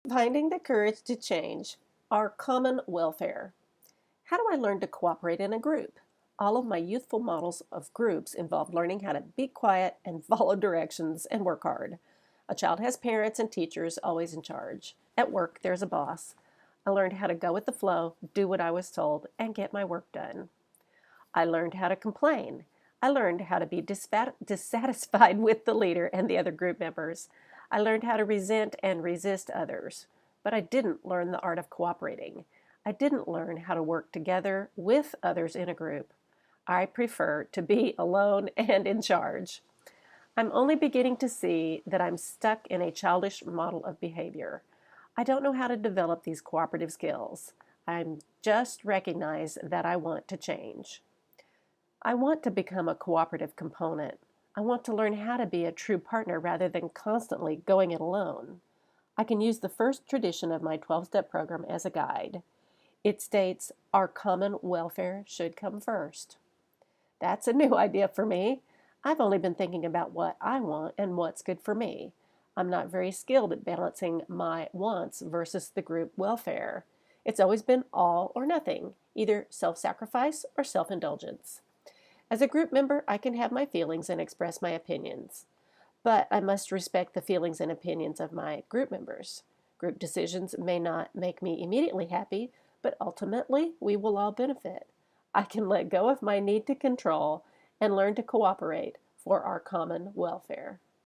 Finding the courage to change our common welfare. How do I learn to cooperate in a group? All of my youthful models of groups involved learning how to be quiet and follow directions and work hard. A child has parents and teachers always in charge. At work, there's a boss. I learned how to go with the flow, do what I was told, and get my work done. I learned how to complain. I learned how to be dissatisfied with the leader and the other group members. I learned how to resent and resist others. But I didn't learn the art of cooperating. I didn't learn how to work together with others in a group. I prefer to be alone and in charge. I'm only beginning to see that I'm stuck in a childish model of behavior. I don't know how to develop these cooperative skills. I'm just recognize that I want to change. I want to become a cooperative component. I want to learn how to be a true partner rather than constantly going it alone. I can use the first tradition of my 12-step program as a guide. It states our common welfare should come first. That's a new idea for me. I've only been thinking about what I want and what's good for me. I'm not very skilled at balancing my wants versus the group welfare. It's always been all or nothing, either self-sacrifice or self-indulgence. As a group member, I can have my feelings and express my opinions, but I must respect the feelings and opinions of my group members. Group decisions may not make me immediately happy, but ultimately we will all benefit. I can let go of my need to control and learn to cooperate for our common welfare.